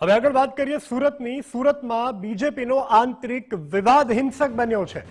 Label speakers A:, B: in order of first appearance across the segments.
A: હવે આગળ વાત કરીએ સુરતની। સુરતમાં બીજેપીનો આંતરિક વિવાદ હિંસક બન્યો છે।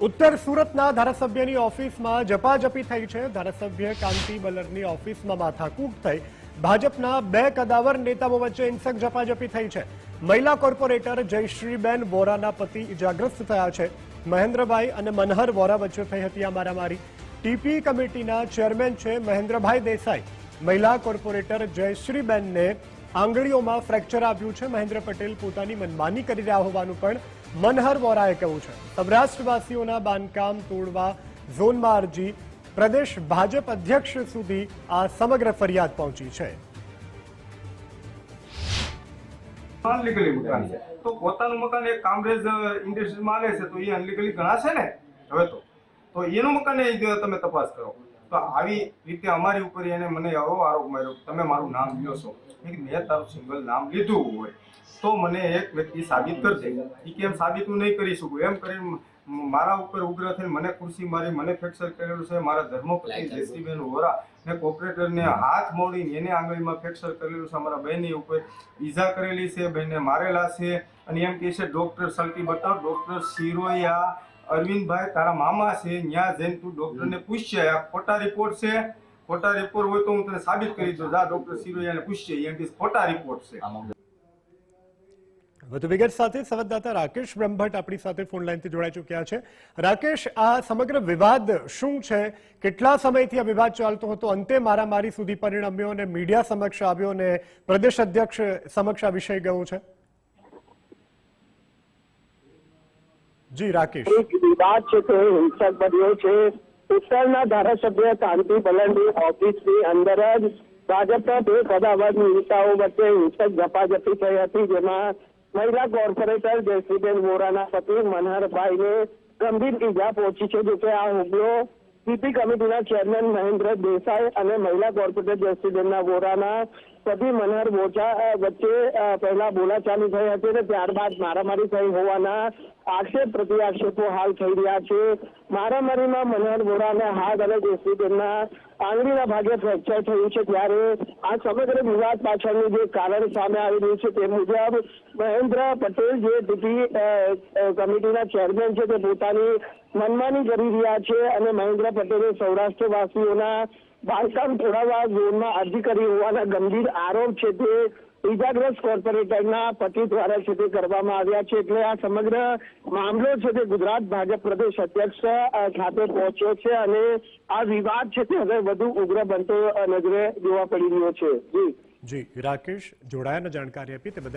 A: ઉત્તર સુરતના ધારાસભ્યની ઓફિસમાં ઝપાઝપી થઈ છે। ધારાસભ્ય કાંતિ બલરની ઓફિસમાં માથાકૂટ થઈ। ભાજપના બે કદાવર નેતાઓ વચ્ચે હિંસક ઝપાઝપી થઈ છે। મહિલા કોર્પોરેટર જયશ્રીબેન વોરાના પતિ ઇજાગ્રસ્ત થયા છે। મહેન્દ્રભાઈ અને મનહર વોરા વચ્ચે થઈ હતી આ મારામારી। ટીપી કમિટીના ચેરમેન છે મહેન્દ્રભાઈ દેસાઈ। મહિલા કોર્પોરેટર જયશ્રીબેનને આંગળીઓમાં ફ્રેક્ચર આવ્યું છે। મહેન્દ્ર પટેલ પોતાની મનમાની કરી રહ્યા હોવાનું પણ મનહર વોરાએ કહ્યું છે। સૌરાષ્ટ્રવાસીઓના બાંધકામ તોડવા ઝોનમાં અરજી। પ્રદેશ ભાજપ અધ્યક્ષ સુધી આ સમગ્ર ફરિયાદ પહોંચી છે।
B: અનલીગલી મકાન છે તો પોતાનું મકાન એક કામરેજ ઇન્ડસ્ટ્રીમાં આલે છે તો એ અનલીગલી ગણાશે ને। હવે તો એનું મકાન તમે તપાસ કરો। તો આવી રીતે અમારી ઉપર એને મને આવો આરોપ માર્યો, તમે મારું નામ લ્યો છો। મેં તારું સિંગલ નામ લીધું હોય તો મને એક વ્યક્તિ સાબિત કરશે। એ કેમ સાબિત હું નહીં કરી શકું એમ કરીને મારા ઉપર ઉગ્ર થઈને મને ખુરશી મારી, મને ફ્રેક્ચર કરેલું છે। મારા ધર્મપત્ની જયશ્રીબેન વોરા ને કોર્પોરેટરને હાથ મોડીને એને આંગળીમાં ફ્રેક્ચર કરેલું છે। અમારા બહેનની ઉપર ઈજા કરેલી છે, બહેનને મારેલા છે। અને એમ કહે છે ડોક્ટર સલ્ટી બતાવ, ડોક્ટર શિરોયા અરવિંદભાઈ તારા મામા છે, ત્યાં જઈને તું ડોક્ટરને પૂછશે। આ ખોટા રિપોર્ટ છે, ખોટા રિપોર્ટ હોય તો હું તને સાબિત કરી દઉં। જા ડોક્ટર શિરોયાને પૂછશે, એમ કે ખોટા રિપોર્ટ છે।
A: વધુ વિગત સાથે સંવાદદાતા રાકેશ બ્રહ્મભટ્ટ આપણી સાથે ફોન લાઈનથી જોડાઈ ચૂક્યા છે। રાકેશ, આ સમગ્ર વિવાદ શું છે? કેટલા સમયથી આ વિવાદ ચાલતો હતો? અંતે મારામારી સુધી પરિણમ્યો અને મીડિયા સમક્ષ આવ્યો અને પ્રદેશ અધ્યક્ષ સમક્ષ આ વિષય ગયો છે? જી રાકેશ,
C: વિવાદ છે તે હિંસક બન્યો છે। ઉત્તરના ધારાસભ્ય કાંતિ બલની ઓફિસની અંદર જ ભાજપના બે કદાવર નેતાઓ વચ્ચે હિંસક ઝપાઝપી થઈ હતી, જેમાં મહિલા કોર્પોરેટર જયશ્રીબેન વોરાના પતિ મનહરભાઈને ગંભીર ઈજા પહોંચી છે। જોકે આ હુમલો ટીપી કમિટીના ચેરમેન મહેન્દ્ર દેસાઈ અને મહિલા કોર્પોરેટર જયશ્રીબેન વોરાના પતિ મનહર વોરા વચ્ચે પહેલા બોલાચાલી થઈ હતી અને ત્યારબાદ મારામારી થઈ હોવાના આક્ષેપ પ્રતિ આક્ષેપો હાલ થઈ રહ્યા છે। મારામારીમાં મનહર વોરાને હાથ અને જયશ્રીબેનના આંગળીના ભાગે ફ્રેક્ચર થયું છે। ત્યારે આ સમગ્ર વિવાદ પાછળનું જે કારણ સામે આવી રહ્યું છે તે મુજબ મહેન્દ્ર પટેલ જે ટીપી કમિટીના ચેરમેન છે તે પોતાની મનમાની કરી રહ્યા છે અને મહેન્દ્ર પટેલે સૌરાષ્ટ્રવાસીઓના બાંધકામ તોડાવવા ઝોનમાં અરજી કરી હોવાના ગંભીર આરોપ છે તે ઇજાગ્રસ્ત કોર્પોરેટરના પતિ દ્વારા છે તે કરવામાં આવ્યા છે। એટલે આ સમગ્ર મામલો છે તે ગુજરાત ભાજપ પ્રદેશ અધ્યક્ષ ખાતે પહોંચ્યો છે અને આ વિવાદ છે તે હવે વધુ ઉગ્ર બનતો નજરે જોવા પડી રહ્યો છે। જી
A: રાકેશ જોડાયાને જાણકારી આપી તે બદલ